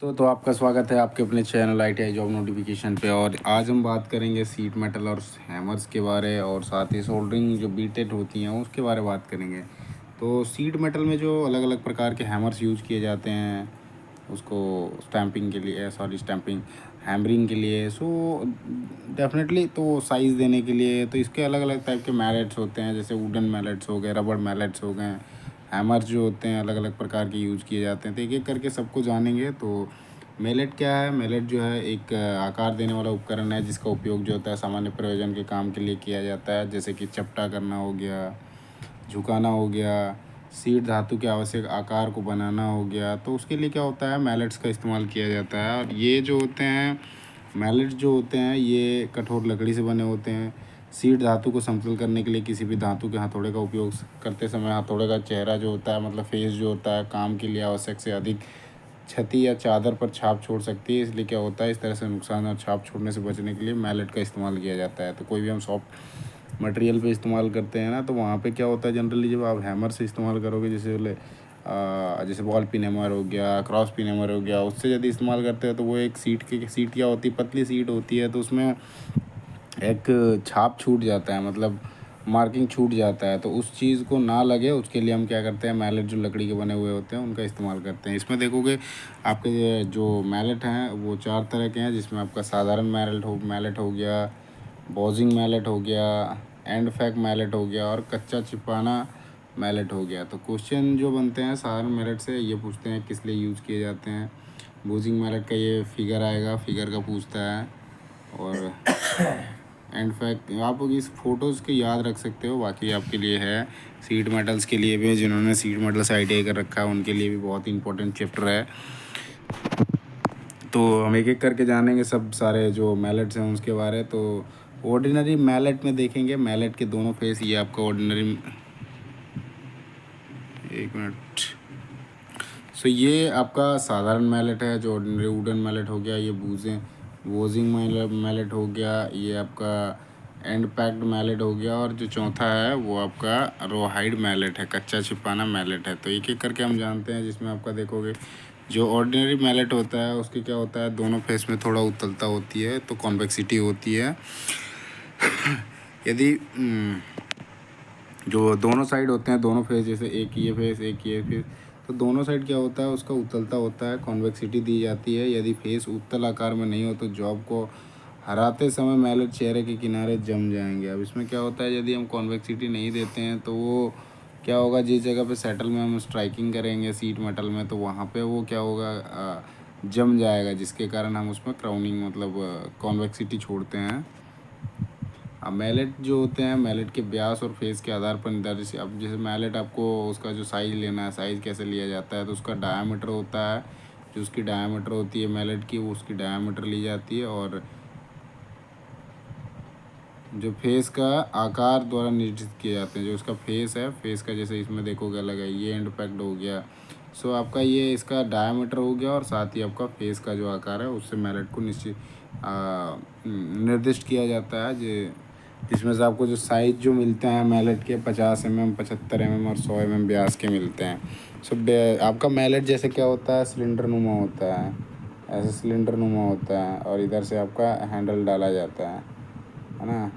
तो आपका स्वागत है आपके अपने चैनल ITI जॉब नोटिफिकेशन पे। और आज हम बात करेंगे सीट मेटल और हैमर्स के बारे, और साथ ही सोल्डरिंग जो बीटेड होती हैं उसके बारे में बात करेंगे। तो सीट मेटल में जो अलग अलग प्रकार के हैमर्स यूज़ किए जाते हैं उसको स्टैंपिंग के लिए, सॉरी स्टैंपिंग हैमरिंग के लिए, सो डेफिनेटली तो साइज़ देने के लिए, तो इसके अलग अलग टाइप के मैलेट्स होते हैं, जैसे वुडन मैलेट्स हो गए, रबड़ मैलेट्स हो गए। हैमर जो होते हैं अलग अलग प्रकार के यूज़ किए जाते हैं, तो एक एक करके सबको जानेंगे। तो मैलेट क्या है? मैलेट जो है एक आकार देने वाला उपकरण है जिसका उपयोग जो होता है सामान्य प्रयोजन के काम के लिए किया जाता है, जैसे कि चपटा करना हो गया, झुकाना हो गया, सीड धातु के आवश्यक आकार को बनाना हो गया। तो उसके लिए क्या होता है, मैलेट्स का इस्तेमाल किया जाता है। और ये जो होते हैं मैलेट्स जो होते हैं ये कठोर लकड़ी से बने होते हैं। सीड धातु को समतल करने के लिए किसी भी धातु के हथौड़े का उपयोग करते समय हथौड़े का चेहरा जो होता है, मतलब फेस जो होता है, काम के लिए आवश्यक से अधिक क्षति या चादर पर छाप छोड़ सकती है। इसलिए क्या होता है, इस तरह से नुकसान और छाप छोड़ने से बचने के लिए मैलेट का इस्तेमाल किया जाता है। तो कोई भी हम सॉफ्ट मटेरियल पे इस्तेमाल करते हैं ना, तो वहाँ पे क्या होता है, जनरली जब आप हैमर से इस्तेमाल करोगे, जैसे बॉल पिन हैमर हो गया, क्रॉस पिन हैमर हो गया, उससे यदि इस्तेमाल करते हैं तो वो एक सीट क्या होती है, पतली सीट होती है, तो उसमें एक छाप छूट जाता है, मतलब मार्किंग छूट जाता है। तो उस चीज़ को ना लगे उसके लिए हम क्या करते हैं, मैलेट जो लकड़ी के बने हुए होते हैं उनका इस्तेमाल करते हैं। इसमें देखोगे आपके ये जो मैलेट हैं वो 4 तरह के हैं, जिसमें आपका साधारण मैलेट हो गया, बॉजिंग मैलेट हो गया, एंड फैक मैलेट हो गया, और कच्चा चिपाना मैलेट हो गया। तो क्वेश्चन जो बनते हैं साधारण मैलेट से ये पूछते हैं किस लिए यूज़ किए जाते हैं। बॉजिंग मैलेट का ये फिगर आएगा, फिगर का पूछता है। और एंड फैक्ट आप इस फ़ोटोज़ के याद रख सकते हो, बाकी आपके लिए है। सीट मेटल्स के लिए भी, जिन्होंने सीट मेटल से ITI कर रखा है उनके लिए भी बहुत इंपॉर्टेंट चैप्टर है। तो हम एक एक करके जानेंगे सब सारे जो मैलेट्स हैं उसके बारे। तो ऑर्डिनरी मैलेट में देखेंगे, मैलेट के दोनों फेस, ये आपका ऑर्डिनरी, एक मिनट। ये आपका साधारण मैलेट है जो ऑर्डिनरी वुडन मैलेट हो गया, ये वोजिंग मैलेट हो गया, ये आपका एंड पैक्ड मैलेट हो गया, और जो चौथा है वो आपका रोहाइड मैलेट है, कच्चा छिपाना मैलेट है। तो एक एक करके हम जानते हैं, जिसमें आपका देखोगे जो ऑर्डिनरी मैलेट होता है उसके क्या होता है, दोनों फेस में थोड़ा उत्तलता होती है, तो कॉन्वेक्सिटी होती है। यदि जो दोनों साइड होते हैं, दोनों फेस, जैसे एक ये फेस एक ये फेस, तो दोनों साइड क्या होता है, उसका उत्तलता होता है, कॉन्वेक्सिटी दी जाती है। यदि फेस उत्तल आकार में नहीं हो तो जॉब को हराते समय मैलेट चेहरे के किनारे जम जाएंगे। अब इसमें क्या होता है, यदि हम कॉन्वेक्सिटी नहीं देते हैं तो वो क्या होगा, जिस जगह पे सेटल में हम स्ट्राइकिंग करेंगे सीट मेटल में, तो वहाँ पे वो क्या होगा, जम जाएगा, जिसके कारण हम उसमें क्राउनिंग, मतलब कॉन्वेक्सिटी छोड़ते हैं। अब मैलेट जो होते हैं, मैलेट के व्यास और फेस के आधार पर निर्धारित। अब जैसे मैलेट आपको उसका जो साइज़ लेना है, साइज़ कैसे लिया जाता है, तो उसका डायामीटर होता है, जो उसकी डायामीटर होती है मैलेट की, वो उसकी डायामीटर ली जाती है। और जो फेस का आकार द्वारा निर्धारित किए जाते हैं, जो उसका फेस है, फेस का जैसे इसमें देखोगे अलग है, ये एंड पैक्ड हो गया। आपका ये इसका डायामीटर हो गया, और साथ ही आपका फेस का जो आकार है उससे मैलेट को निर्दिष्ट किया जाता है। जिसमें से आपको जो साइज़ जो मिलते हैं मैलेट के 50 mm, 75 mm और 100 mm व्यास के मिलते हैं। आपका मैलेट जैसे क्या होता है, सिलेंडर नुमा होता है, ऐसे सिलेंडर नुमा होता है, और इधर से आपका हैंडल डाला जाता है ना।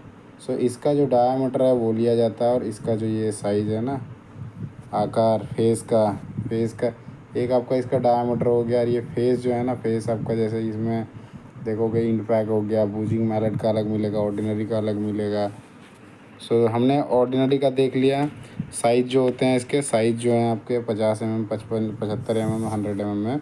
इसका जो डायामीटर है वो लिया जाता है, और इसका जो ये साइज़ है ना, आकार फेस का एक आपका इसका डायामीटर हो गया। और ये फेस जो है ना, फेस आपका जैसे इसमें देखोगे इनपैक हो गया, बूजिंग मैलेट का अलग मिलेगा, ऑर्डिनरी का अलग मिलेगा। हमने ऑर्डिनरी का देख लिया। साइज़ जो होते हैं, इसके साइज़ जो हैं आपके 50 mm, 55, 75 mm, 100 mm में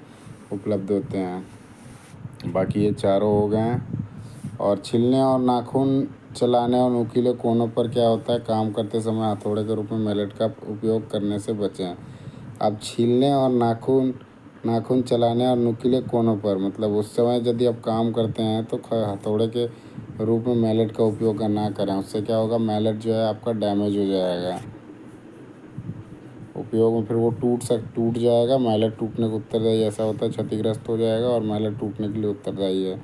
उपलब्ध होते हैं। बाकी ये चारों हो गए हैं। और छीलने और नाखून चलाने और नुकीले कोनों पर क्या होता है, काम करते समय हथौड़े के रूप में मैलेट का उपयोग करने से बचें। अब छीलने और नाखून चलाने और नुकीले कोनों पर, मतलब उस समय यदि आप काम करते हैं तो हथौड़े के रूप में मैलेट का उपयोग ना करें। उससे क्या होगा, मैलेट जो है आपका डैमेज हो जाएगा उपयोग में, फिर वो टूट जाएगा। मैलेट टूटने को उत्तरदायी ऐसा होता है, क्षतिग्रस्त हो जाएगा, और मैलेट टूटने के लिए उत्तरदायी है।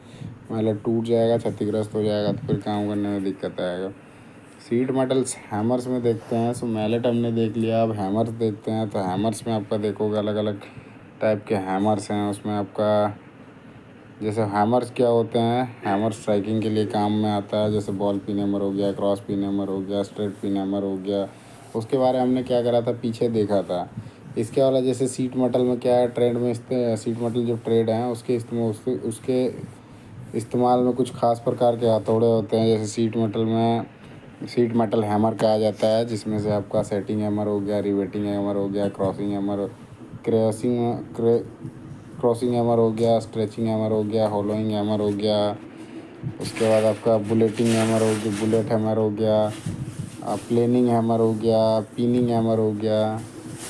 मैलेट टूट जाएगा, क्षतिग्रस्त हो जाएगा, तो फिर काम करने में दिक्कत आएगा। सीट मेटल्स हैमर्स में देखते हैं। मैलेट हमने देख लिया, अब हैमर्स देखते हैं। तो हैमर्स में आपका देखोगे अलग अलग टाइप के हैमर्स हैं। उसमें आपका जैसे हैमर्स क्या होते हैं, हैमर स्ट्राइकिंग के लिए काम में आता है। जैसे बॉल पिन हैमर हो गया, क्रॉस पिन हैमर हो गया, स्ट्रेट पिन हैमर हो गया। उसके बारे में हमने क्या करा था, पीछे देखा था। इसके अलावा जैसे सीट मेटल में क्या है, ट्रेड में सीट मेटल जो ट्रेड हैं उसके इस्तेमाल उसके इस्तेमाल में कुछ खास प्रकार के हथौड़े होते हैं। जैसे सीट मेटल हैमर कहा जाता है, जिसमें से आपका सेटिंग हैमर हो गया, रिवेटिंग हैमर हो गया, क्रॉसिंग हैमर हो गया, स्ट्रेचिंग हैमर हो गया, होलोइंग हैमर हो गया। उसके बाद आपका बुलेट हैमर हो गया, प्लेनिंग हैमर हो गया, पिनिंग हैमर हो गया।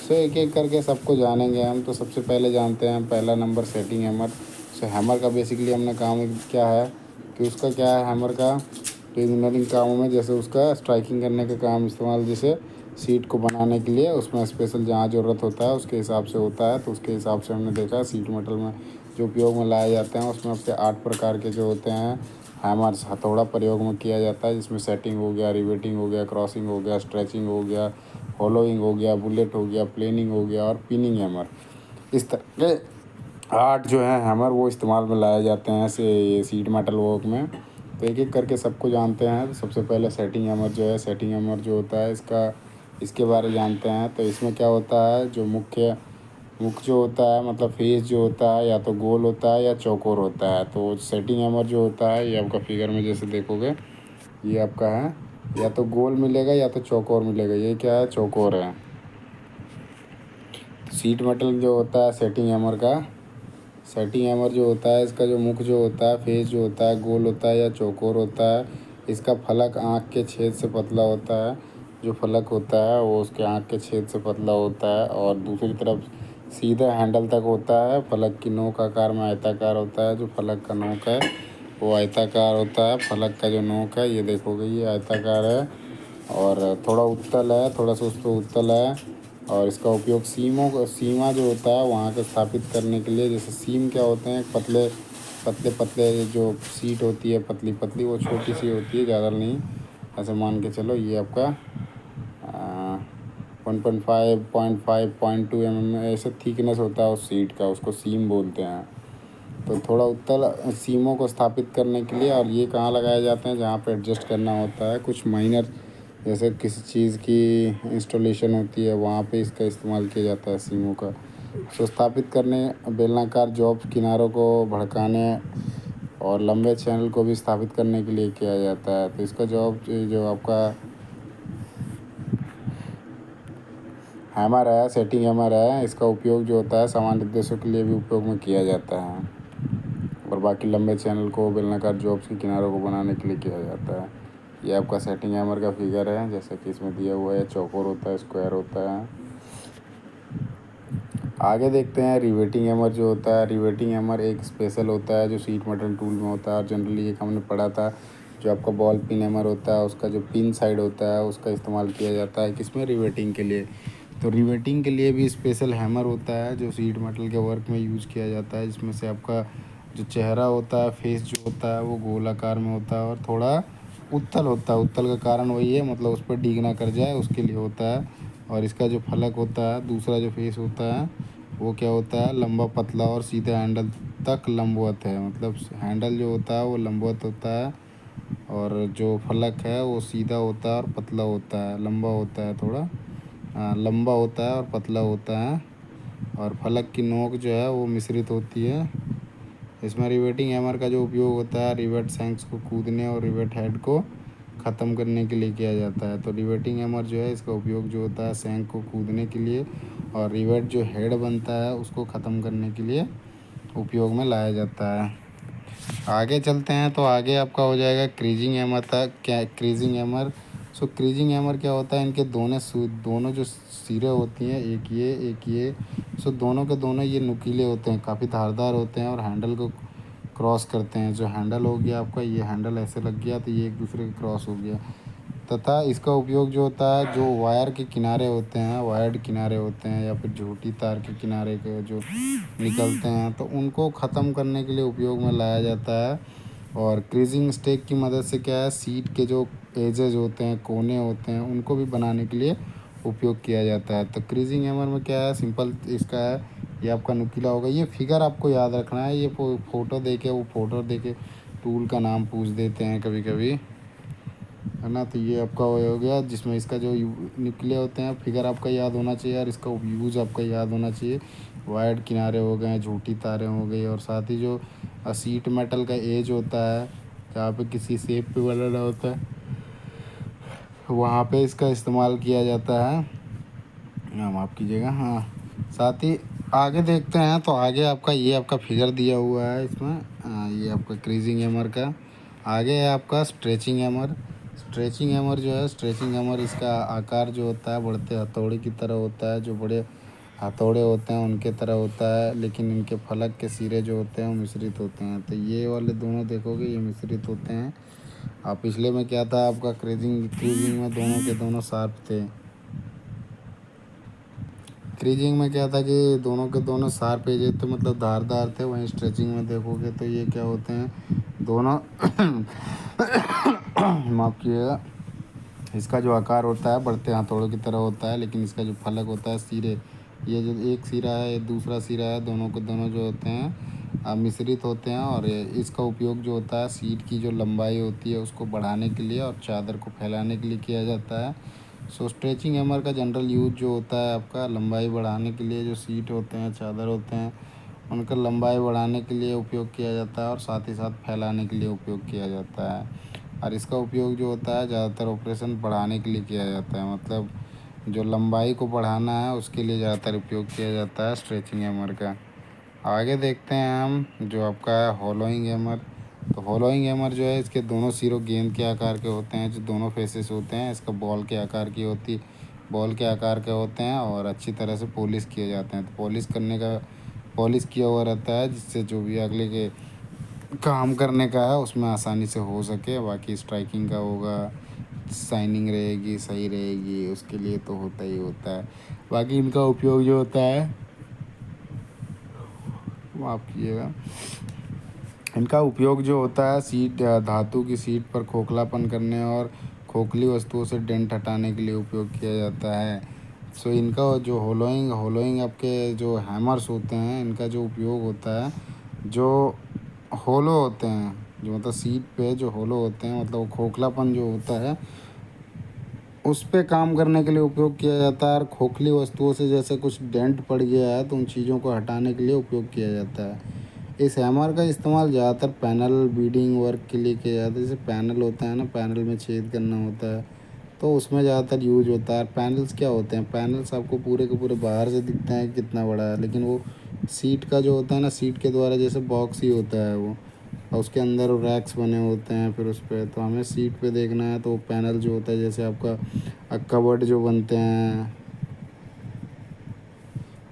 सो एक एक करके सबको जानेंगे हम। तो सबसे पहले जानते हैं पहला नंबर सेटिंग हैमर। सो हैमर का बेसिकली हमने काम क्या है कि उसका क्या है, हैमर का तो इंजीनियरिंग कामों में जैसे उसका स्ट्राइकिंग करने का काम इस्तेमाल, जैसे सीट को बनाने के लिए उसमें स्पेशल जहाँ ज़रूरत होता है उसके हिसाब से होता है। तो उसके हिसाब से हमने देखा सीट मेटल में जो उपयोग में लाए जाते हैं उसमें आपके 8 प्रकार के जो होते हैं हैमर्स, हथौड़ा प्रयोग में किया जाता है। जिसमें सेटिंग हो गया, रिवेटिंग हो गया, क्रॉसिंग हो गया, स्ट्रेचिंग हो गया, होलोइंग हो गया, बुलेट हो गया, प्लेनिंग हो गया और पिनिंग हैमर। इस तरह के 8 जो है हैमर वो इस्तेमाल में लाए जाते हैं से सीट मेटल वर्क में। तो एक एक करके सबको जानते हैं। तो सबसे पहले सेटिंग हैमर जो है, सेटिंग हैमर जो होता है इसके बारे जानते हैं। तो इसमें क्या होता है, जो मुख्य जो होता है मतलब फेस जो होता है या तो गोल होता है या चौकोर होता है। तो सेटिंग हैमर जो होता है ये आपका फिगर में जैसे देखोगे ये आपका है, या तो गोल मिलेगा या तो चौकोर मिलेगा। ये क्या है, चौकोर है। सीट मेटल जो होता है सेटिंग हैमर जो होता है इसका जो मुख जो होता है, फेस जो होता है गोल होता है या चौकोर होता है। इसका फलक आँख के छेद से पतला होता है। जो फलक होता है वो उसके आँख के छेद से पतला होता है और दूसरी तरफ सीधा हैंडल तक होता है। फलक की नोक आकार में आयताकार होता है। जो फलक का नोक है वो आयताकार होता है। फलक का जो नोक है ये देखोगे ये आयताकार है और थोड़ा उत्तल है, थोड़ा सा उस पर उत्तल है। और इसका उपयोग सीमा जो होता है वहाँ को स्थापित करने के लिए। जैसे सीम क्या होते हैं, पतले पतले पतले जो सीट होती है पतली पतली, वो छोटी सी होती है, ज़्यादा नहीं। ऐसे मान के चलो ये आपका 1.5 0.5 0.2 mm ऐसे थिकनेस होता है उस सीट का, उसको सीम बोलते हैं। तो थोड़ा उत्तल सीमों को स्थापित करने के लिए। और ये कहाँ लगाए जाते हैं, जहाँ पे एडजस्ट करना होता है कुछ माइनर, जैसे किसी चीज़ की इंस्टॉलेशन होती है वहाँ पे इसका इस्तेमाल किया जाता है सीमों का। सो स्थापित करने, बेलनाकार जॉब किनारों को भड़काने और लंबे चैनल को भी स्थापित करने के लिए किया जाता है। तो इसका जॉब जो आपका हैमर है, सेटिंग हैमर है, इसका उपयोग जो होता है सामान्य उद्देश्यों के लिए भी उपयोग में किया जाता है और बाकी लंबे चैनल को बेलनाकार जॉब्स के किनारों को बनाने के लिए किया जाता है। ये आपका सेटिंग हैमर का फिगर है, जैसे कि इसमें दिया हुआ है। चौकोर होता है, स्क्वायर होता है। आगे देखते हैं रिवेटिंग हैमर जो होता है। रिवेटिंग हैमर एक स्पेशल होता है जो सीट मेटल टूल में होता है और जनरली एक हमने पढ़ा था जो आपका बॉल पिन हैमर होता है उसका जो पिन साइड होता है उसका इस्तेमाल किया जाता है किसमें, रिवेटिंग के लिए। तो रिवेटिंग के लिए भी स्पेशल हैमर होता है जो सीट मेटल के वर्क में यूज़ किया जाता है। जिसमें से आपका जो चेहरा होता है, फेस जो होता है वो गोलाकार में होता है और थोड़ा उत्तल होता है। उत्तल का कारण वही है, मतलब उस पर डिग ना कर जाए उसके लिए होता है। और इसका जो फलक होता है, दूसरा जो फेस होता है वो क्या होता है, लंबा पतला और सीधे हैंडल तक लंबवत है। मतलब हैंडल जो होता है वो लंबवत होता है और जो फलक है वो सीधा होता है और पतला होता है, लंबा होता है थोड़ा, लंबा होता है और पतला होता है। और फलक की नोक जो है वो मिश्रित होती है। इसमें रिवेटिंग हैमर का जो उपयोग होता है रिवेट शैंक्स को कूदने और रिवेट हेड को ख़त्म करने के लिए किया जाता है। तो रिवेटिंग हैमर जो है इसका उपयोग जो होता है शैंक को कूदने के लिए और रिवेट जो हेड बनता है उसको ख़त्म करने के लिए उपयोग में लाया जाता है। आगे चलते हैं तो आगे आपका हो जाएगा क्रीजिंग हैमर तक। क्या क्रीजिंग हैमर, सो क्रीजिंग हैमर क्या होता है, इनके दोनों जो सिरे होती हैं, एक ये, सो दोनों के दोनों ये नुकीले होते हैं, काफ़ी धारदार होते हैं और हैंडल को क्रॉस करते हैं। जो हैंडल हो गया आपका, ये हैंडल ऐसे लग गया तो ये एक दूसरे के क्रॉस हो गया। तथा इसका उपयोग जो होता है जो वायर के किनारे होते हैं, वायर्ड किनारे होते हैं या फिर झूठी तार के किनारे के जो निकलते हैं तो उनको ख़त्म करने के लिए उपयोग में लाया जाता है। और क्रीजिंग स्टेक की मदद से क्या है, सीट के जो एजेज होते हैं, कोने होते हैं, उनको भी बनाने के लिए उपयोग किया जाता है। तो क्रीजिंग हैमर में क्या है, सिंपल इसका है ये आपका नुकीला होगा। ये फिगर आपको याद रखना है। ये फ़ोटो देके वो फ़ोटो देके टूल का नाम पूछ देते हैं कभी कभी, है ना। तो ये आपका हो गया, जिसमें इसका जो निकले होते हैं फिगर आपका याद होना चाहिए और इसका यूज़ आपका याद होना चाहिए। वाइड किनारे हो गए, झूठी तारें हो गई, और साथ ही जो सीट मेटल का एज होता है जहाँ पे किसी शेप पे बनाना होता है वहाँ पे इसका इस्तेमाल किया जाता है। हाँ, माफ़ कीजिएगा। हाँ, साथ ही आगे देखते हैं तो आगे आपका ये आपका फिगर दिया हुआ है इसमें। ये आपका क्रीजिंग हैमर का आगे है आपका स्ट्रेचिंग हैमर। स्ट्रेचिंग हैमर जो है, स्ट्रेचिंग हैमर इसका आकार जो होता है बढ़ते हथौड़े की तरह होता है। जो बड़े हथौड़े होते हैं उनके तरह होता है, लेकिन इनके फलक के सिरे जो होते हैं वो मिश्रित होते हैं। तो ये वाले दोनों देखोगे ये मिश्रित होते हैं। पिछले में क्या था आपका, क्रीजिंग क्रीजिंग में दोनों के दोनों शार्प थे। क्रीजिंग में क्या था कि दोनों के दोनों शार्प एजेस थे, मतलब धारदार थे। वहीं स्ट्रेचिंग में देखोगे तो ये क्या होते हैं दोनों माफ किएगा, इसका जो आकार होता है बढ़ते हथौड़ों की तरह होता है, लेकिन इसका जो फलक होता है सिरे, ये जो एक सिरा है दूसरा सिरा है, दोनों के दोनों जो होते हैं मिश्रित होते हैं। और इसका उपयोग जो होता है सीट की जो लंबाई होती है उसको बढ़ाने के लिए और चादर को फैलाने के लिए किया जाता है। सो स्ट्रेचिंग हैमर का जनरल यूज जो होता है आपका लंबाई बढ़ाने के लिए, जो सीट होते हैं चादर होते हैं उनका लंबाई बढ़ाने के लिए उपयोग किया जाता है और साथ ही साथ फैलाने के लिए उपयोग किया जाता है। और इसका उपयोग जो होता है ज़्यादातर ऑपरेशन बढ़ाने के लिए किया जाता है, मतलब जो लंबाई को बढ़ाना है उसके लिए ज़्यादातर उपयोग किया जाता है स्ट्रेचिंग हैमर का। आगे देखते हैं हम जो आपका है होलोइंग हैमर। तो होलोइंग हैमर जो है इसके दोनों सिरों गेंद के आकार के होते हैं, जो दोनों फेसेस होते हैं इसका बॉल के आकार के होते हैं और अच्छी तरह से पॉलिश किए जाते हैं। तो पॉलिश किया हुआ रहता है, जिससे जो भी अगले के काम करने का है उसमें आसानी से हो सके। बाकी स्ट्राइकिंग का होगा, शाइनिंग रहेगी, सही रहेगी, उसके लिए तो होता ही होता है। बाकी इनका उपयोग जो होता है, माफ़ कीजिएगा, इनका उपयोग जो होता है सीट धातु की सीट पर खोखलापन करने और खोखली वस्तुओं से डेंट हटाने के लिए उपयोग किया जाता है। सो इनका जो होलोइंग आपके जो हैमर्स होते हैं इनका जो उपयोग होता है, जो होलो होते हैं, जो मतलब सीट पे जो होलो होते हैं, मतलब खोखलापन जो होता है उस पे काम करने के लिए उपयोग किया जाता है। और खोखली वस्तुओं से जैसे कुछ डेंट पड़ गया है तो उन चीज़ों को हटाने के लिए उपयोग किया जाता है। इस हैमर का इस्तेमाल ज़्यादातर पैनल बीडिंग वर्क के लिए किया जाता है। जैसे पैनल होता है ना, पैनल में छेद करना होता है तो उसमें ज़्यादातर यूज होता है। पैनल्स क्या होते हैं, पैनल्स आपको पूरे के पूरे बाहर से दिखते हैं कि कितना बड़ा है, लेकिन वो सीट का जो होता है ना, सीट के द्वारा जैसे बॉक्स ही होता है वो, और उसके अंदर रैक्स बने होते हैं। फिर उस पर तो हमें सीट पे देखना है तो पैनल जो होता है जैसे आपका कबर्ड जो बनते हैं,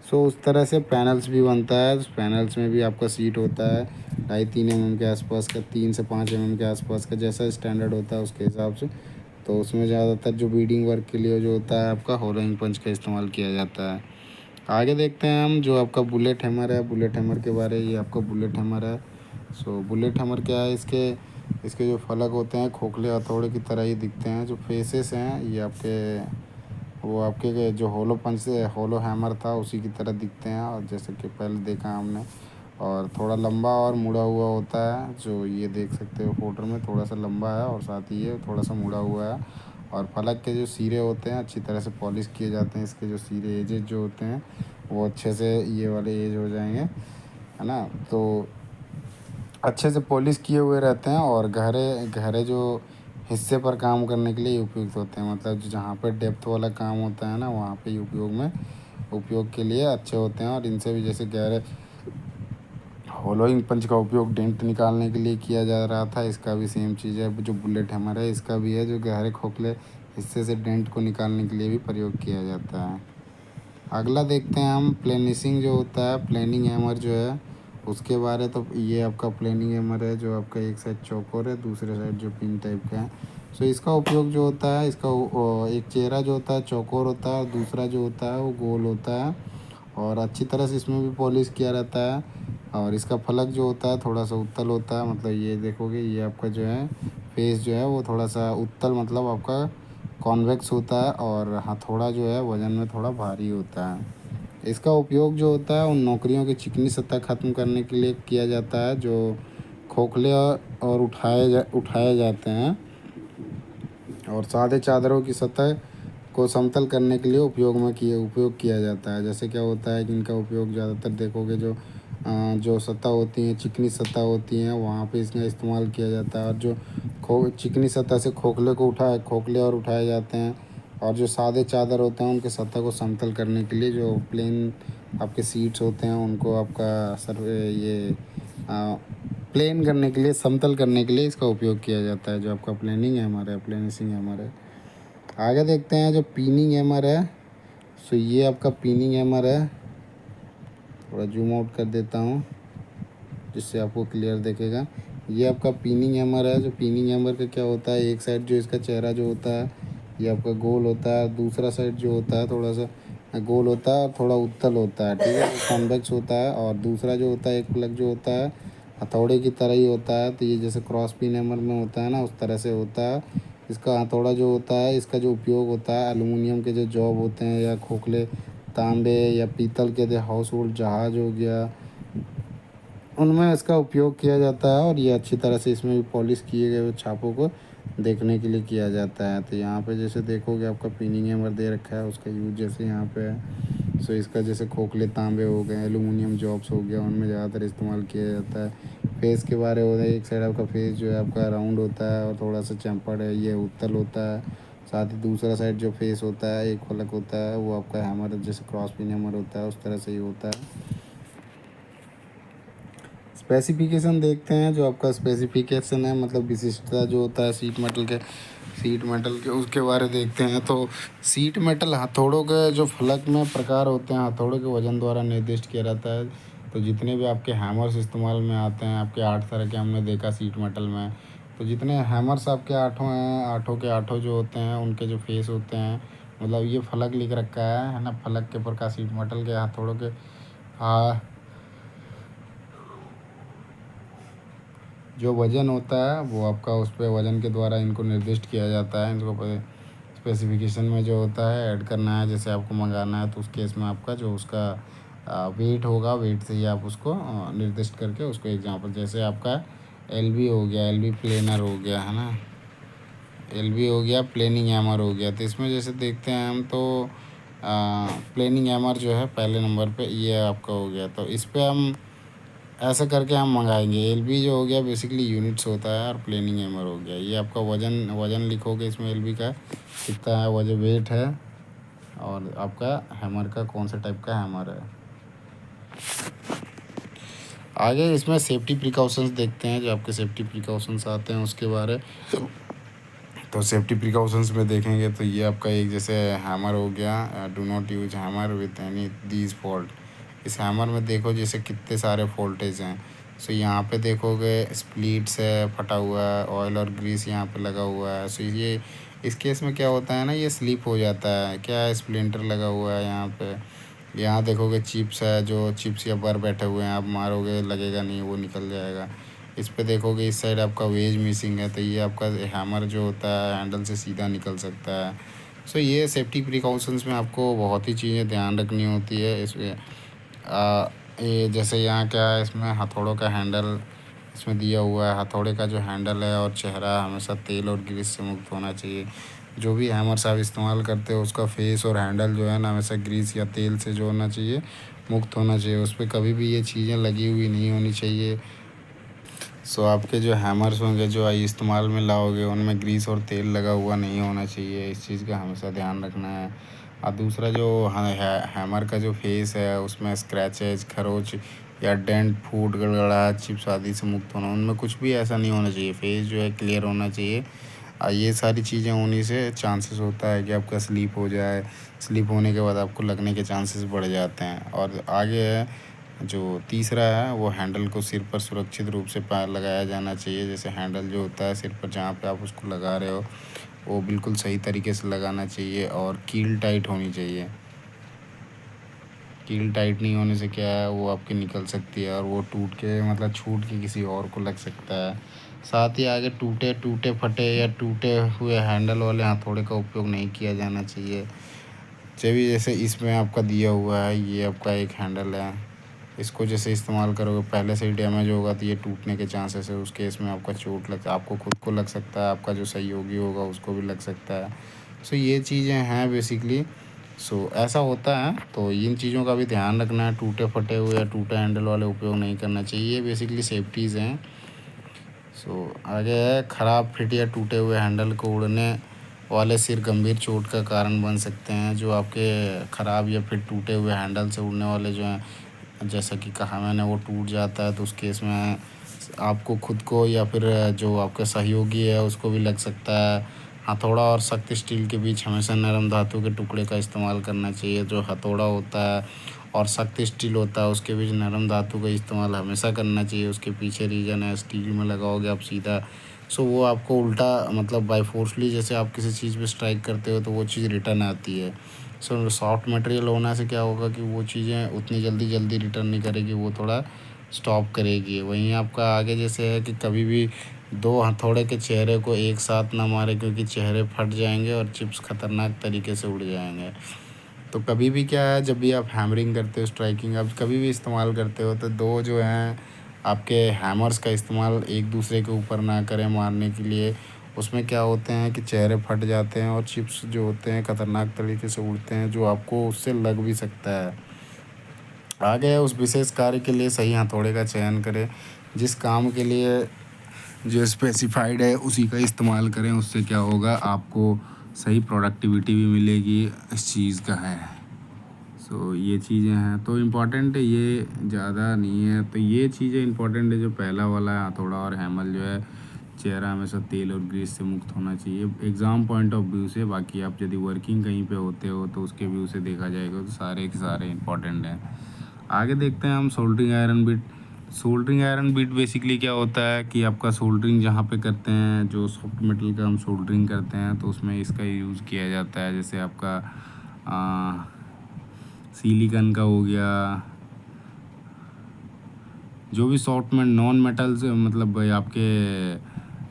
सो उस तरह से पैनल्स भी बनता है। उस पैनल्स में भी आपका सीट होता है 2.5-3 mm के आसपास का, 3 से 5 mm के आसपास का, जैसा स्टैंडर्ड होता है उसके हिसाब से। तो उसमें ज़्यादातर जो बीडिंग वर्क के लिए जो होता है आपका होलोइंग पंच का इस्तेमाल किया जाता है। आगे देखते हैं हम जो आपका बुलेट हैमर है। बुलेट हैमर के बारे, ये आपका बुलेट हैमर है। सो बुलेट हैमर क्या है, इसके इसके जो फलक होते हैं खोखले हथौड़े की तरह ही दिखते हैं। जो फेसेस हैं ये आपके वो आपके जो होलो पंच से होलो हैमर था उसी की तरह दिखते हैं, और जैसे कि पहले देखा हमने। और थोड़ा लंबा और मुड़ा हुआ होता है, जो ये देख सकते हो फोटो में, थोड़ा सा लंबा है और साथ ही ये थोड़ा सा मुड़ा हुआ है। और फलक के जो सिरे होते हैं अच्छी तरह से पॉलिश किए जाते हैं। इसके जो सिरे एजेस जो होते हैं वो अच्छे से ये वाले एज हो जाएंगे, है ना। तो अच्छे से पॉलिश किए हुए रहते हैं और गहरे गहरे जो हिस्से पर काम करने के लिए उपयुक्त होते हैं, मतलब जहाँ पर डेप्थ वाला काम होता है ना वहाँ पे उपयोग के लिए अच्छे होते हैं। और इनसे भी जैसे गहरे होलोइंग पंच का उपयोग डेंट निकालने के लिए किया जा रहा था, इसका भी सेम चीज़ है। जो बुलेट हैमर है इसका भी है, जो गहरे खोखले हिस्से से डेंट को निकालने के लिए भी प्रयोग किया जाता है। अगला देखते हैं हम प्लेनिशिंग जो होता है, प्लेनिंग हैमर जो है उसके बारे। तो ये आपका प्लेनिंग हैमर है जो आपका एक साइड चौकोर है, दूसरे साइड जो पिन टाइप का है। सो इसका उपयोग जो होता है, इसका एक चेहरा जो होता है चौकोर होता है और दूसरा जो होता है वो गोल होता है, और अच्छी तरह से इसमें भी पॉलिश किया रहता है। और इसका फलक जो होता है थोड़ा सा उत्तल होता है, मतलब ये देखोगे ये आपका जो है फेस जो है वो थोड़ा सा उत्तल, मतलब आपका कॉन्वेक्स होता है। और हथौड़ा जो है वज़न में थोड़ा भारी होता है। इसका उपयोग जो होता है उन नौकरियों की चिकनी सतह ख़त्म करने के लिए किया जाता है जो खोखले और उठाए जाते हैं, और सादे चादरों की सतह को समतल करने के लिए उपयोग किया जाता है। जैसे क्या होता है कि इनका उपयोग ज़्यादातर देखोगे जो सतह होती हैं, चिकनी सतह होती हैं, वहाँ पे इसका इस्तेमाल किया जाता है। और जो चिकनी सतह से खोखले और उठाए जाते हैं, और जो सादे चादर होते हैं उनके सतह को समतल करने के लिए जो प्लेन आपके सीट्स होते हैं उनको आपका प्लेन करने के लिए, समतल करने के लिए इसका उपयोग किया जाता है, जो आपका प्लेनिसिंग हैमर है। आगे देखते हैं जो पिनिंग हैमर है। सो ये आपका पिनिंग हैमर है, थोड़ा जूम आउट कर देता हूँ जिससे आपको क्लियर दिखेगा। ये आपका पिनिंग हैमर है। जो पिनिंग हैमर का क्या होता है, एक साइड जो इसका चेहरा जो होता है ये आपका गोल होता है, दूसरा साइड जो होता है थोड़ा सा गोल होता है और थोड़ा उत्तल होता है, ठीक है, कॉन्वेक्स होता है। और दूसरा जो होता है एक प्लग जो होता है हथौड़े की तरह ही होता है। तो ये जैसे क्रॉस पिन हैमर में होता है ना, उस तरह से होता है। इसका हथौड़ा जो होता है, इसका जो उपयोग होता है एलुमिनियम के जो जॉब होते हैं या खोखले तांबे या पीतल के जो हाउस होल्ड जहाज हो गया, उनमें इसका उपयोग किया जाता है। और ये अच्छी तरह से इसमें भी पॉलिश किए गए हुए छापों को देखने के लिए किया जाता है। तो यहाँ पे जैसे देखोगे आपका पिनिंग हैमर दे रखा है, उसका यूज जैसे यहाँ पे है। सो इसका जैसे खोखले तांबे हो गए, एलुमिनियम जॉब्स हो गया, उनमें ज़्यादातर इस्तेमाल किया जाता है। फेस के बारे होता है, एक साइड आपका फेस जो है आपका राउंड होता है और थोड़ा सा चम्पड़ है, ये उत्तल होता है। साथ ही दूसरा साइड जो फेस होता है एक फलक होता है, वो आपका हैमर जैसे क्रॉस पिन हैमर होता है उस तरह से ही होता है। स्पेसिफिकेशन देखते हैं। जो आपका स्पेसिफिकेशन है मतलब विशिष्टता जो होता है सीट मेटल के उसके बारे देखते हैं। तो सीट मेटल हथौड़ों के जो फलक में प्रकार होते हैं, हथौड़ों के वजन द्वारा निर्दिष्ट किया जाता है। तो जितने भी आपके हैमर्स इस्तेमाल में आते हैं, आपके 8 तरह के हमने देखा सीट मेटल में। तो जितने हैमर्स आपके 8 हैं, 8 के 8 जो होते हैं उनके जो फेस होते हैं, मतलब ये फलक लिख रखा है ना, फलक के प्रकार सीट मेटल के हथौड़ों के जो वज़न होता है वो आपका उस पे वज़न के द्वारा इनको निर्दिष्ट किया जाता है। इनको स्पेसिफिकेशन में जो होता है ऐड करना है, जैसे आपको मंगाना है तो उस केस में आपका जो उसका वेट होगा, वेट से ही आप उसको निर्दिष्ट करके उसको एग्जांपल जैसे आपका एलबी हो गया, एलबी प्लेनर हो गया, है ना, एलबी हो गया, प्लेनिंग हैमर हो गया। तो इसमें जैसे देखते हैं हम तो प्लेनिंग हैमर जो है पहले नंबर पे ये आपका हो गया। तो इस पे हम ऐसा करके हम मंगाएंगे। एलबी जो हो गया बेसिकली यूनिट्स होता है, और प्लेनिंग हैमर हो गया। ये आपका वज़न लिखोगे इसमें एलबी का कितना है, वजन वेट है, और आपका हैमर का कौन सा टाइप का हैमर है। आगे इसमें सेफ्टी प्रिकॉशंस देखते हैं। जो आपके सेफ्टी प्रिकॉशंस आते हैं उसके बारे, तो सेफ्टी प्रिकॉशंस में देखेंगे तो ये आपका एक जैसे हैमर हो गया, do not use hammer with any these fault. इस हैमर में देखो जैसे कितने सारे फॉल्टेज हैं। सो यहाँ पे देखोगे स्प्लिट्स है, फटा हुआ है, ऑयल और ग्रीस यहाँ पे लगा हुआ है। सो ये इस केस में क्या होता है ना, ये स्लिप हो जाता है, क्या स्प्लिंटर लगा हुआ है यहाँ पे। यहाँ देखोगे चिप्स है, जो चिप्स या बर बैठे हुए हैं, आप मारोगे लगेगा नहीं, वो निकल जाएगा। इस पे देखोगे इस साइड आपका वेज मिसिंग है, तो ये आपका हैमर जो होता है हैंडल से सीधा निकल सकता है। सो ये सेफ्टी प्रिकॉशंस में आपको बहुत ही चीज़ें ध्यान रखनी होती है। इसमें ये जैसे यहाँ क्या है, इसमें हथौड़ों का हैंडल इसमें दिया हुआ है। हथौड़े का जो हैंडल है और चेहरा हमेशा तेल और ग्रीस से मुक्त होना चाहिए। जो भी हैमर्स आप इस्तेमाल करते हो उसका फेस और हैंडल जो है ना हमेशा ग्रीस या तेल से जो होना चाहिए, मुक्त होना चाहिए। उस पर कभी भी ये चीज़ें लगी हुई नहीं होनी चाहिए। सो आपके जो हैमर्स होंगे जो इस्तेमाल में लाओगे उनमें ग्रीस और तेल लगा हुआ नहीं होना चाहिए। इस चीज़ का हमेशा ध्यान रखना है। और दूसरा जो हैमर का जो फेस है उसमें स्क्रैचेज, खरोच या डेंट, फूट, गड़गड़ाहट, चिप्स आदि से मुक्त होना, उनमें कुछ भी ऐसा नहीं होना चाहिए। फेस जो है क्लियर होना चाहिए। ये सारी चीज़ें होने से चांसेस होता है कि आपका स्लिप हो जाए। स्लिप होने के बाद आपको लगने के चांसेस बढ़ जाते हैं। और आगे है जो तीसरा है, वो हैंडल को सिर पर सुरक्षित रूप से लगाया जाना चाहिए। जैसे हैंडल जो होता है सिर पर जहाँ पे आप उसको लगा रहे हो वो बिल्कुल सही तरीके से लगाना चाहिए, और कील टाइट होनी चाहिए। कील टाइट नहीं होने से क्या है, वो आपकी निकल सकती है और वो टूट के मतलब छूट के किसी और को लग सकता है। साथ ही आगे टूटे फटे या टूटे हुए हैंडल वाले हथौड़े का उपयोग नहीं किया जाना चाहिए। जैसे इसमें आपका दिया हुआ है, ये आपका एक हैंडल है, इसको जैसे इस्तेमाल करोगे पहले से ही डैमेज होगा तो ये टूटने के चांसेस है। उस केस में आपका चोट लग, आपको खुद को लग सकता है, आपका जो सहयोगी होगा उसको भी लग सकता है। सो ये चीज़ें हैं बेसिकली। सो ऐसा होता है, तो इन चीज़ों का भी ध्यान रखना है। टूटे फटे हुए या टूटे हैंडल वाले उपयोग नहीं करना चाहिए। ये बेसिकली सेफ्टीज़ हैं। सो आगे है, ख़राब फिट या टूटे हुए हैंडल को उड़ने वाले सिर गंभीर चोट का कारण बन सकते हैं। जो आपके ख़राब या फिर टूटे हुए हैंडल से उड़ने वाले जो हैं, जैसा कि कहा मैंने, वो टूट जाता है तो उस केस में आपको खुद को या फिर जो आपका सहयोगी है उसको भी लग सकता है। हथौड़ा और सख्त स्टील के बीच हमेशा नरम धातु के टुकड़े का इस्तेमाल करना चाहिए। जो हथौड़ा होता है और सख्त स्टील होता है उसके बीच नरम धातु का इस्तेमाल हमेशा करना चाहिए। उसके पीछे रीज़न है, स्टील में लगाओगे आप सीधा, सो वो आपको उल्टा मतलब बाय फोर्सली जैसे आप किसी चीज़ पे स्ट्राइक करते हो तो वो चीज़ रिटर्न आती है। सो सॉफ्ट मटेरियल होने से क्या होगा कि वो चीज़ें उतनी जल्दी रिटर्न नहीं करेगी, वो थोड़ा स्टॉप करेगी। वहीं आपका आगे जैसे है कि कभी भी दो हथौड़े के चेहरे को एक साथ ना मारे, क्योंकि चेहरे फट जाएंगे और चिप्स खतरनाक तरीके से उड़ जाएंगे। तो कभी भी क्या है, जब भी आप हैमरिंग करते हो, स्ट्राइकिंग आप कभी भी इस्तेमाल करते हो, तो दो जो हैं आपके हैमर्स का इस्तेमाल एक दूसरे के ऊपर ना करें मारने के लिए। उसमें क्या होते हैं कि चेहरे फट जाते हैं और चिप्स जो होते हैं खतरनाक तरीके से उड़ते हैं, जो आपको उससे लग भी सकता है। आगे उस विशेष कार्य के लिए सही हथौड़े का चयन करें। जिस काम के लिए जो स्पेसिफाइड है उसी का इस्तेमाल करें। उससे क्या होगा, आपको सही प्रोडक्टिविटी भी मिलेगी इस चीज़ का है। सो ये चीज़ें हैं तो इम्पॉर्टेंट है, ये ज़्यादा नहीं है। तो ये चीज़ें इम्पॉर्टेंट है। जो पहला वाला है हथौड़ा और हैमर जो है, चेहरा हमेशा तेल और ग्रीस से मुक्त होना चाहिए एग्ज़ाम पॉइंट ऑफ व्यू से। बाकी आप यदि वर्किंग कहीं पे होते हो तो उसके व्यू से देखा जाएगा तो सारे के सारे इम्पॉर्टेंट हैं। आगे देखते हैं हम soldering iron bit. Soldering iron bit basically क्या होता है कि आपका सोल्डरिंग जहाँ पे करते हैं, जो सॉफ्ट मेटल का हम सोल्डरिंग करते हैं तो उसमें इसका यूज़ किया जाता है। जैसे आपका सिलिकॉन का हो गया, जो भी सॉफ्ट में नॉन मेटल्स मतलब आपके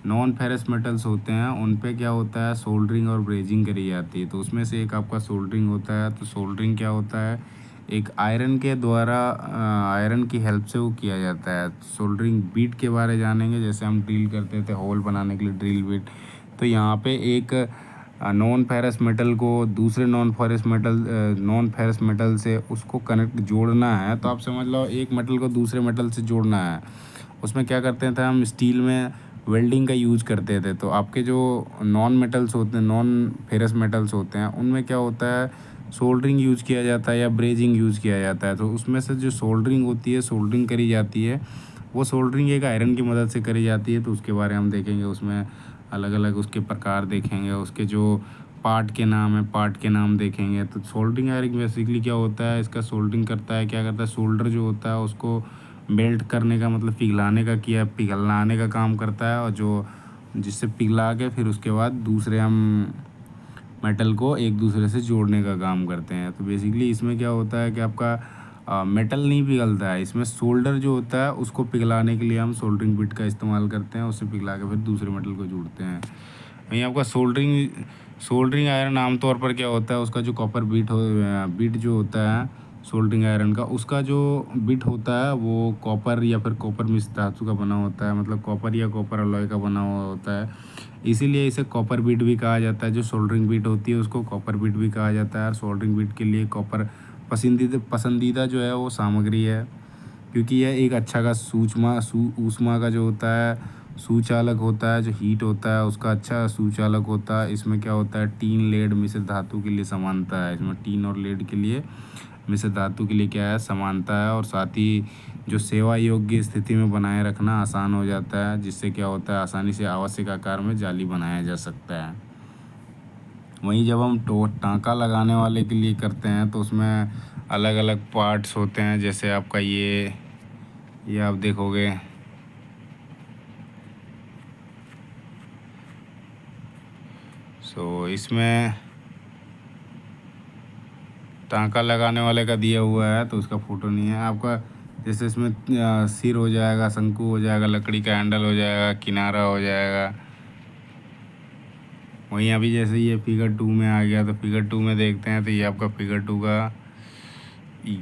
नॉन फेरस मेटल्स होते हैं उन पे क्या होता है, सोल्डरिंग और ब्रेजिंग करी जाती है। तो उसमें से एक आपका सोल्डरिंग होता है। तो सोल्डरिंग क्या होता है, एक आयरन के द्वारा आयरन की हेल्प से वो किया जाता है। सोल्डरिंग बीट के बारे जानेंगे, जैसे हम ड्रिल करते थे होल बनाने के लिए ड्रिल बीट। तो यहाँ पे एक नॉन फेरस मेटल को दूसरे नॉन फेरस मेटल से उसको कनेक्ट जोड़ना है। तो आप समझ लो एक मेटल को दूसरे मेटल से जोड़ना है। उसमें क्या करते थे हम, स्टील में वेल्डिंग का यूज करते थे। तो आपके जो नॉन मेटल्स होते हैं, नॉन फेरस मेटल्स होते हैं, उनमें क्या होता है, सोल्डरिंग यूज़ किया जाता है या ब्रेजिंग यूज़ किया जाता है। तो उसमें से जो सोल्डरिंग होती है, सोल्डरिंग करी जाती है, वो सोल्डरिंग एक आयरन की मदद से करी जाती है। तो उसके बारे में हम देखेंगे, उसमें अलग अलग उसके प्रकार देखेंगे, उसके जो पार्ट के नाम है, पार्ट के नाम देखेंगे। तो सोल्डरिंग आयरन बेसिकली क्या होता है, इसका सोल्डरिंग करता है, क्या करता है, सोल्डर जो होता है उसको मेल्ट करने का मतलब पिघलाने का काम करता है। और जो जिससे पिघला के फिर उसके बाद दूसरे हम मेटल को एक दूसरे से जोड़ने का काम करते हैं। तो बेसिकली इसमें क्या होता है कि आपका मेटल नहीं पिघलता है, इसमें सोल्डर जो होता है उसको पिघलाने के लिए हम सोल्डरिंग बिट का इस्तेमाल करते हैं। उससे पिघला के फिर दूसरे मेटल को जोड़ते हैं। वहीं आपका सोल्डरिंग आयरन आमतौर पर क्या होता है, उसका जो कॉपर बिट जो होता है सोल्डरिंग आयरन का, उसका जो बिट होता है वो कॉपर या फिर कॉपर मिश्र धातु का बना होता है। मतलब कॉपर या कॉपर अलॉय का बना हुआ होता है, इसीलिए इसे कॉपर बिट भी कहा जाता है। जो सोल्डरिंग बिट होती है उसको कॉपर बिट भी कहा जाता है। और सोल्डरिंग बिट के लिए कॉपर पसंदीदा जो है वो सामग्री है, क्योंकि यह एक अच्छा का ऊष्मा का जो होता है सुचालक होता है। जो हीट होता है उसका अच्छा सुचालक होता है। इसमें क्या होता है, टीन लेड मिश्र धातु के लिए समानता है। इसमें टीन और लेड के लिए मिश्र धातु के लिए क्या है, समानता है। और साथ ही जो सेवा योग्य स्थिति में बनाए रखना आसान हो जाता है, जिससे क्या होता है, आसानी से आवश्यक आकार में जाली बनाया जा सकता है। वहीं जब हम टाँका लगाने वाले के लिए करते हैं तो उसमें अलग अलग पार्ट्स होते हैं। जैसे आपका ये आप देखोगे, सो इसमें टाँका लगाने वाले का दिया हुआ है तो उसका फ़ोटो नहीं है आपका। जैसे इसमें सिर हो जाएगा, शंकु हो जाएगा, लकड़ी का हैंडल हो जाएगा, किनारा हो जाएगा। वहीं अभी जैसे ये फिगर 2 में आ गया, तो फिगर 2 में देखते हैं, तो ये आपका फिगर 2 का,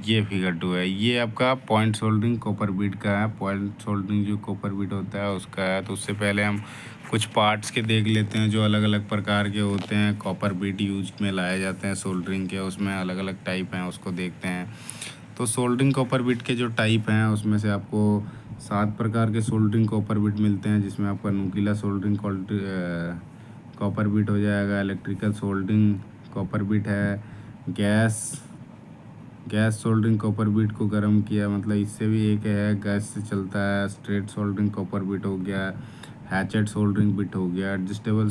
ये फिगर 2 है, ये आपका पॉइंट सोल्डरिंग कॉपर बीट का है। पॉइंट सोल्डरिंग जो कॉपर बीट होता है उसका है। तो उससे पहले हम कुछ पार्ट्स के देख लेते हैं जो अलग अलग प्रकार के होते हैं, कॉपर बीट यूज में लाए जाते हैं सोल्डरिंग के, उसमें अलग अलग टाइप हैं, उसको देखते हैं। तो सोल्डरिंग कॉपर बीट के जो टाइप हैं उसमें से आपको 7 प्रकार के सोल्डरिंग कॉपर बीट मिलते हैं, जिसमें आपका न्यूक्लियर सोल्डरिंग कॉपर बीट हो जाएगा, इलेक्ट्रिकल सोल्डरिंग कॉपर बीट है, gas gas soldering copper bit को गर्म किया, मतलब इससे भी एक है, गैस से चलता है। स्ट्रेट सोल्डरिंग कॉपर बीट हो गया, हैचेट सोल्डरिंग बिट हो गया, एडजस्टेबल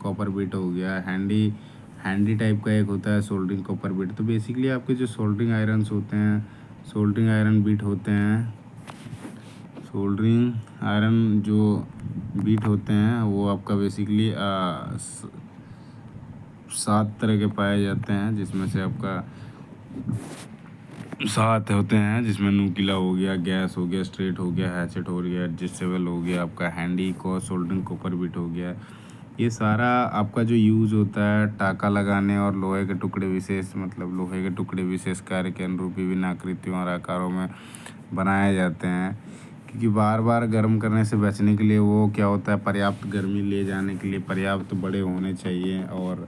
कॉपर बीट हो गया, हैंडी टाइप का एक होता है सोल्डरिंग कॉपर बीट। तो बेसिकली आपके जो सोल्डरिंग आयरन्स होते हैं, सोल्डरिंग आयरन बीट होते हैं, सोल्डरिंग आयरन जो बीट होते हैं वो आपका बेसिकली 7 तरह के पाए जाते हैं, जिसमें से आपका 7 होते हैं, जिसमें न्यूक्लिया हो गया, गैस हो गया, स्ट्रेट हो गया, हैचेट हो गया, एडजस्टेबल हो गया, आपका हैंडी को सोल्डरिंग कॉपर बीट हो गया। ये सारा आपका जो यूज़ होता है टाँका लगाने और लोहे के टुकड़े विशेष, मतलब लोहे के टुकड़े विशेष कार्य के अनुरूप विभिन्न आकृतियों और आकारों में बनाए जाते हैं, क्योंकि बार बार गर्म करने से बचने के लिए वो क्या होता है, पर्याप्त गर्मी ले जाने के लिए पर्याप्त बड़े होने चाहिए, और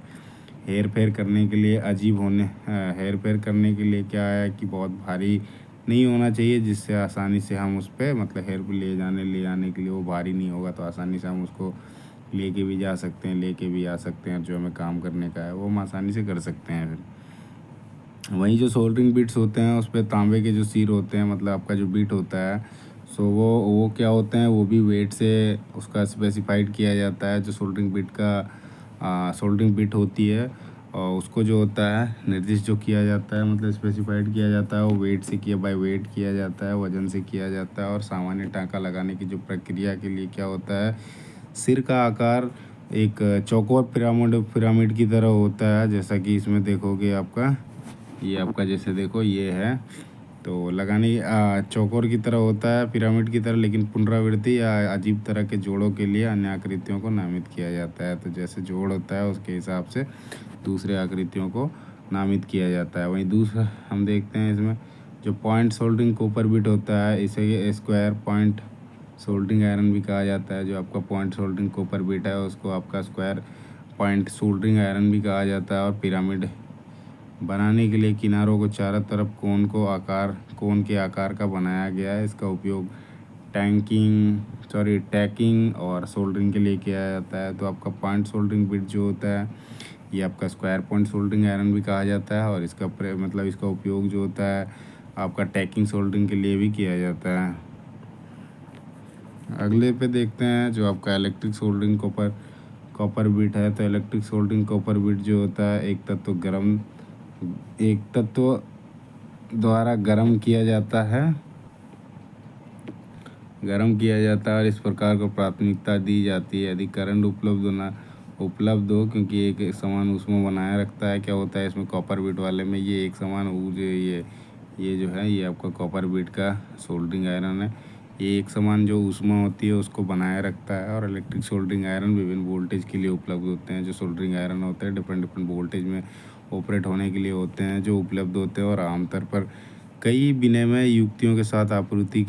हेर फेर करने के लिए हेर फेर करने के लिए क्या है कि बहुत भारी नहीं होना चाहिए, जिससे आसानी से हम उस पर, मतलब हेर ले जाने के लिए वो भारी नहीं होगा, तो आसानी से हम उसको लेके भी जा सकते हैं, लेके भी आ सकते हैं। जो हमें काम करने का है वो हम आसानी से कर सकते हैं। फिर वहीं जो सोल्डरिंग बिट्स होते हैं उस पर तांबे के जो सिर होते हैं, मतलब आपका जो बिट होता है, सो वो क्या होते हैं, वो भी वेट से उसका स्पेसिफाइड किया जाता है। जो सोल्डरिंग बिट का सोल्डरिंग बिट होती है, और उसको जो होता है निर्दिष्ट जो किया जाता है, मतलब स्पेसिफाइड किया जाता है, वो वेट से बाय वेट किया जाता है, वजन से किया जाता है। और सामान्य टाँका लगाने की जो प्रक्रिया के लिए क्या होता है, सिर का आकार एक चौकोर पिरामिड की तरह होता है, जैसा कि इसमें देखोगे आपका, ये आपका जैसे देखो ये है, तो लगाने चौकोर की तरह होता है, पिरामिड की तरह, लेकिन पुनरावृत्ति या अजीब तरह के जोड़ों के लिए अन्य आकृतियों को नामित किया जाता है। तो जैसे जोड़ होता है उसके हिसाब से दूसरे आकृतियों को नामित किया जाता है। वहीं दूसरा हम देखते हैं इसमें जो पॉइंट सोल्डरिंग कॉपर बिट होता है, इसे स्क्वायर पॉइंट सोल्डरिंग आयरन भी कहा जाता है। जो आपका पॉइंट सोल्डरिंग कॉपर बिट है उसको आपका स्क्वायर पॉइंट सोल्डरिंग आयरन भी कहा जाता है। और पिरामिड बनाने के लिए किनारों को चारों तरफ कोन के आकार का बनाया गया है। इसका उपयोग टैकिंग और सोल्डरिंग के लिए किया जाता है। तो आपका पॉइंट सोल्डरिंग बिट जो होता है, ये आपका स्क्वायर पॉइंट सोल्डरिंग आयरन भी कहा जाता है, और मतलब इसका उपयोग जो होता है आपका टैकिंग सोल्डरिंग के लिए भी किया जाता है। अगले पे देखते हैं जो आपका इलेक्ट्रिक सोल्डरिंग कॉपर बिट है। तो इलेक्ट्रिक सोल्डरिंग कॉपर बिट जो होता है, एक तत्व द्वारा गर्म किया जाता है और इस प्रकार को प्राथमिकता दी जाती है यदि करंट उपलब्ध हो, क्योंकि एक समान ऊष्मा बनाए रखता है। क्या होता है इसमें कॉपर बिट वाले में, ये एक समान ये जो है, ये आपका कॉपर बिट का सोल्डरिंग आयरन है, ये एक समान जो ऊष्मा होती है उसको बनाए रखता है। और इलेक्ट्रिक सोल्डरिंग आयरन विभिन्न वोल्टेज के लिए उपलब्ध होते हैं। जो सोल्डरिंग आयरन होते हैं डिफरेंट वोल्टेज में ऑपरेट होने के लिए होते हैं, जो उपलब्ध होते हैं, और आमतौर पर कई विनिमय युक्तियों के साथ आपूर्ति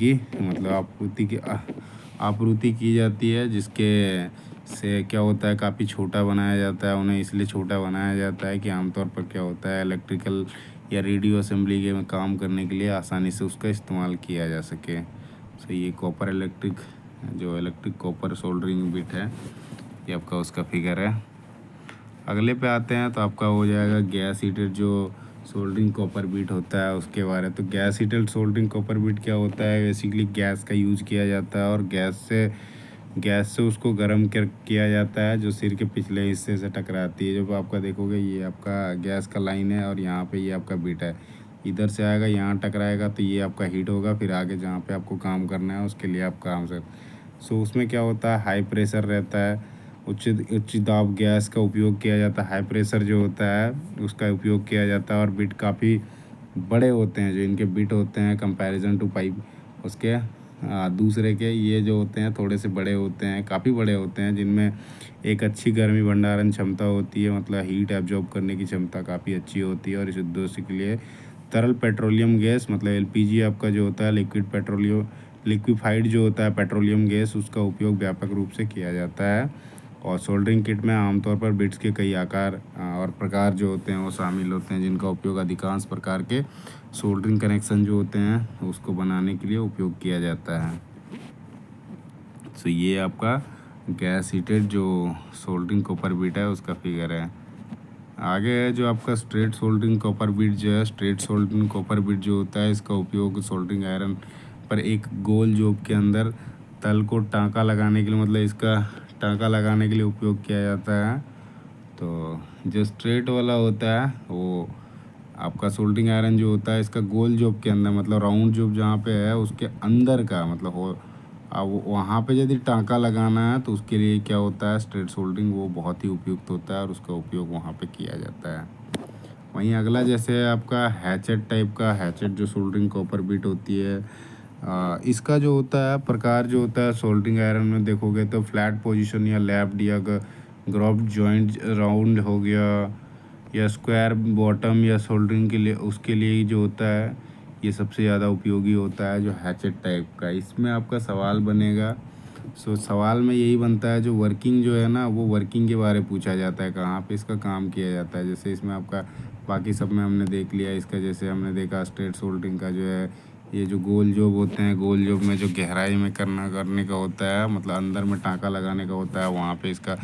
की जाती है, जिसके से क्या होता है काफ़ी छोटा बनाया जाता है। उन्हें इसलिए छोटा बनाया जाता है कि आमतौर पर क्या होता है इलेक्ट्रिकल या रेडियो असेंबली के में काम करने के लिए आसानी से उसका इस्तेमाल किया जा सके। सो ये इलेक्ट्रिक कॉपर सोल्डरिंग बिट है, ये आपका उसका फिगर है। अगले पे आते हैं तो आपका हो जाएगा गैस हीटेड जो सोल्डरिंग कॉपर बीट होता है उसके बारे में। तो gas heated soldering copper bit क्या होता है, बेसिकली गैस का यूज़ किया जाता है, और गैस से उसको गर्म किया जाता है, जो सिर के पिछले हिस्से से टकराती है। जब आपका देखोगे ये आपका गैस का लाइन है, और यहाँ पे ये आपका बीट है, इधर से आएगा यहाँ टकराएगा, तो ये आपका हीट होगा। फिर आगे जहाँ पे आपको काम करना है उसके लिए आप काम से उसमें क्या होता है, हाई प्रेशर रहता है, उच्च दाब गैस का उपयोग किया जाता है। हाई प्रेशर जो होता है उसका उपयोग किया जाता है, और बिट काफ़ी बड़े होते हैं जो इनके बिट होते हैं कंपैरिजन टू पाइप उसके दूसरे के ये जो होते हैं थोड़े से बड़े होते हैं, काफ़ी बड़े होते हैं, जिनमें एक अच्छी गर्मी भंडारण क्षमता होती है, मतलब हीट एब्जॉर्ब करने की क्षमता काफ़ी अच्छी होती है। और इस उद्देश्य के लिए तरल पेट्रोलियम गैस मतलब एलपीजी आपका जो होता है लिक्विफाइड जो होता है पेट्रोलियम गैस, उसका उपयोग व्यापक रूप से किया जाता है। और सोल्डरिंग किट में आमतौर पर बिट्स के कई आकार और प्रकार जो होते हैं वो शामिल होते हैं, जिनका उपयोग अधिकांश प्रकार के सोल्डरिंग कनेक्शन जो होते हैं उसको बनाने के लिए उपयोग किया जाता है। सो ये आपका गैस हीटेड जो सोल्डरिंग कॉपर बीट है उसका फिगर है। आगे है जो आपका स्ट्रेट सोल्डरिंग कॉपर बीट जो है, स्ट्रेट सोल्डरिंग कॉपर बीट जो होता है इसका उपयोग सोल्डरिंग आयरन पर एक गोल जोब के अंदर तल को टाँका लगाने के लिए, मतलब इसका टाँका लगाने के लिए उपयोग किया जाता है। तो जो स्ट्रेट वाला होता है वो आपका सोल्डरिंग आयरन जो होता है इसका गोल जोब के अंदर, मतलब राउंड जोब जहाँ पे है उसके अंदर का मतलब हो, अब वहाँ पे यदि टाँका लगाना है तो उसके लिए क्या होता है स्ट्रेट सोल्डरिंग वो बहुत ही उपयुक्त होता है और उसका उपयोग वहाँ पे किया जाता है। वहीं अगला जैसे है आपका हैचेट टाइप का, हैचेट जो सोल्डरिंग कॉपर बीट होती है, इसका जो होता है प्रकार जो होता है सोल्डरिंग आयरन में देखोगे तो फ्लैट पोजीशन या लैप्ड या ग्रोव्ड जॉइंट राउंड हो गया या स्क्वायर बॉटम या सोल्डरिंग के लिए, उसके लिए ही जो होता है ये सबसे ज़्यादा उपयोगी होता है जो हैचेट टाइप का। इसमें आपका सवाल बनेगा, सवाल में यही बनता है जो वर्किंग जो है ना वो वर्किंग के बारे में पूछा जाता है, कहाँ पे इसका काम किया जाता है। जैसे इसमें आपका बाकी सब में हमने देख लिया इसका, जैसे हमने देखा स्ट्रेट सोल्डरिंग का जो है ये जो गोल जॉब होते हैं, गोल जॉब में जो गहराई में करने का होता है, मतलब अंदर में टाँका लगाने का होता है, वहाँ पे इसका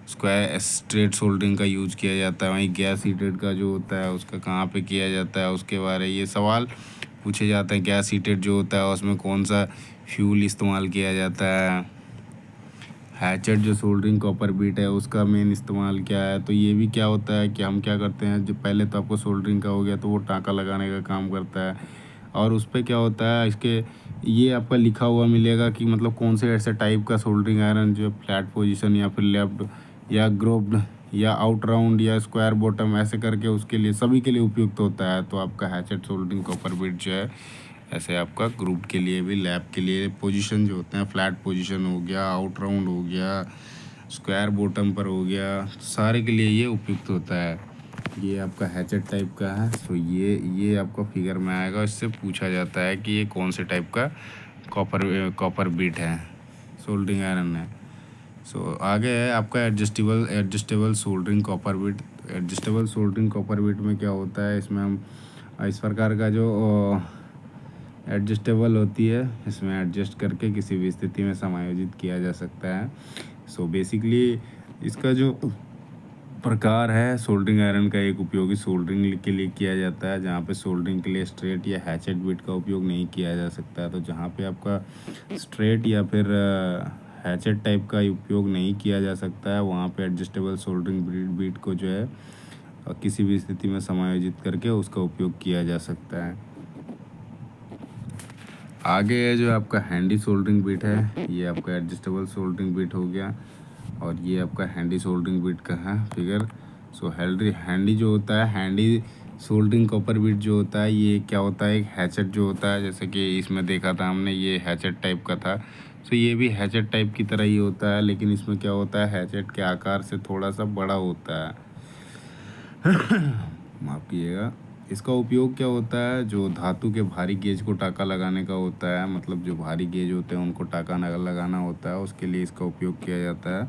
स्क्वायर स्ट्रेट सोल्डरिंग का यूज़ किया जाता है। वहीं गैस हीटेड का जो होता है उसका कहाँ पे किया जाता है उसके बारे ये सवाल पूछे जाते हैं। गैस हीटेड जो होता है उसमें कौन सा फ्यूल इस्तेमाल किया जाता है। हैचेट जो सोल्डरिंग कॉपर बीट है उसका मेन इस्तेमाल क्या है, तो ये भी क्या होता है कि हम क्या करते हैं, जो पहले तो आपको सोल्डरिंग का हो गया तो वो टाँका लगाने का काम करता है। और उस पर क्या होता है इसके ये आपका लिखा हुआ मिलेगा कि मतलब कौन से ऐसे टाइप का सोल्डरिंग आयरन जो फ्लैट पोजीशन या फिर लेफ्ट या ग्रोव्ड या आउट राउंड या स्क्वायर बॉटम ऐसे करके उसके लिए सभी के लिए उपयुक्त होता है। तो आपका हैचेट सोल्डरिंग कॉपर बीट जो है ऐसे आपका ग्रुप के लिए भी, लैब के लिए पोजीशन जो होते हैं फ्लैट पोजीशन हो गया, आउट राउंड हो गया, स्क्वायर बॉटम पर हो गया, सारे के लिए ये उपयुक्त होता है। ये आपका हैचेट टाइप का है। सो ये आपका फिगर में आएगा, इससे पूछा जाता है कि ये कौन से टाइप का कॉपर बीट है, सोल्डरिंग आयरन है। सो आगे है आपका adjustable soldering copper bit. Adjustable soldering copper bit में क्या होता है, इसमें हम इस प्रकार का जो एडजस्टेबल होती है, इसमें एडजस्ट करके किसी भी स्थिति में समायोजित किया जा सकता है। सो बेसिकली इसका जो प्रकार है सोल्डरिंग आयरन का एक उपयोगी सोल्डरिंग के लिए किया जाता है, जहाँ पे सोल्डरिंग के लिए स्ट्रेट या हैचेट बीट का उपयोग नहीं किया जा सकता है। तो जहाँ पे आपका स्ट्रेट या फिर हैचेट टाइप का उपयोग नहीं किया जा सकता है वहाँ पे एडजस्टेबल सोल्डरिंग बीट को जो है किसी भी स्थिति में समायोजित करके उसका उपयोग किया जा सकता है। आगे है जो आपका हैंडी सोल्डरिंग बीट है, ये आपका एडजस्टेबल सोल्डरिंग बीट हो गया और ये आपका हैंडी सोल्डरिंग बीट का है फिगर। सो हैंडी जो होता है, हैंडी सोल्डरिंग कॉपर बीट जो होता है ये क्या होता है, एक हैचेट जो होता है, जैसे कि इसमें देखा था हमने ये हैचेट टाइप का था। सो ये भी हैचेट टाइप की तरह ही होता है, लेकिन इसमें क्या होता है हैचेट के आकार से थोड़ा सा बड़ा होता है। माफ़ कीजिएगा। इसका उपयोग क्या होता है, जो धातु के भारी गेज को टाँका लगाने का होता है, मतलब जो भारी गेज होते हैं उनको टाँका लगाना होता है, उसके लिए इसका उपयोग किया जाता है।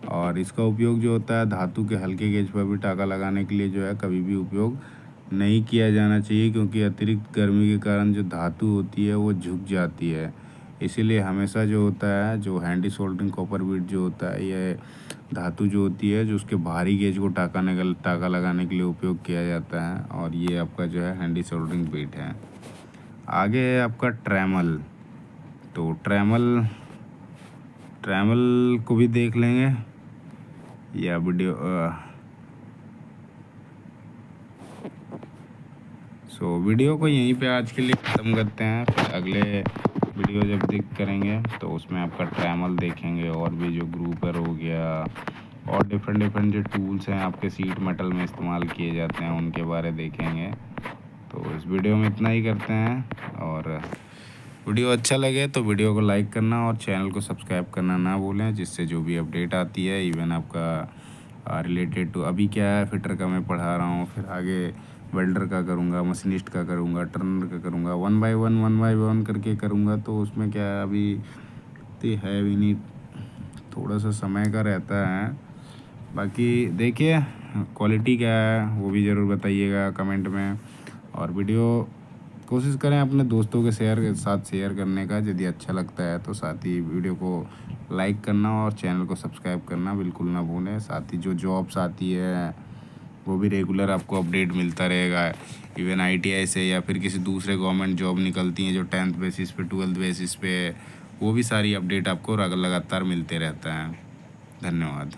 और इसका उपयोग जो होता है धातु के हल्के गेज पर भी टाँका लगाने के लिए जो है कभी भी उपयोग नहीं किया जाना चाहिए, क्योंकि अतिरिक्त गर्मी के कारण जो धातु होती है वो झुक जाती है। इसीलिए हमेशा जो होता है जो हैंडी सोल्डरिंग कॉपर बीट जो होता है ये धातु जो होती है जो उसके भारी गेज को टाँका लगाने के लिए उपयोग किया जाता है। और ये आपका जो है हैंडी सोल्डरिंग बीट है। आगे है आपका ट्रैमल। तो ट्रैमल को भी देख लेंगे या वीडियो। सो वीडियो को यहीं पे आज के लिए ख़त्म करते हैं, फिर अगले वीडियो जब करेंगे तो उसमें आपका ट्रैमल देखेंगे और भी जो ग्रुपर हो गया और डिफरेंट जो टूल्स हैं आपके सीट मेटल में इस्तेमाल किए जाते हैं उनके बारे देखेंगे। तो इस वीडियो में इतना ही करते हैं और वीडियो अच्छा लगे तो वीडियो को लाइक करना और चैनल को सब्सक्राइब करना ना भूलें, जिससे जो भी अपडेट आती है इवन आपका रिलेटेड टू अभी क्या है फिटर का मैं पढ़ा रहा हूँ, फिर आगे वेल्डर का करूँगा, मशीनिस्ट का करूँगा, टर्नर का करूँगा, वन बाय वन करके करूँगा। तो उसमें क्या है अभी इतनी है भी नहीं, थोड़ा सा समय का रहता है। बाकी देखिए क्वालिटी क्या है वो भी ज़रूर बताइएगा कमेंट में, और वीडियो कोशिश करें अपने दोस्तों के साथ शेयर करने का। यदि अच्छा लगता है तो साथ ही वीडियो को लाइक करना और चैनल को सब्सक्राइब करना बिल्कुल ना भूलें। साथ ही जो जॉब्स आती है वो भी रेगुलर आपको अपडेट मिलता रहेगा। इवन ITI से या फिर किसी दूसरे गवर्नमेंट जॉब निकलती हैं जो 10th बेसिस पे 12th बेसिस पे, वो भी सारी अपडेट आपको लगातार मिलते रहता है। धन्यवाद।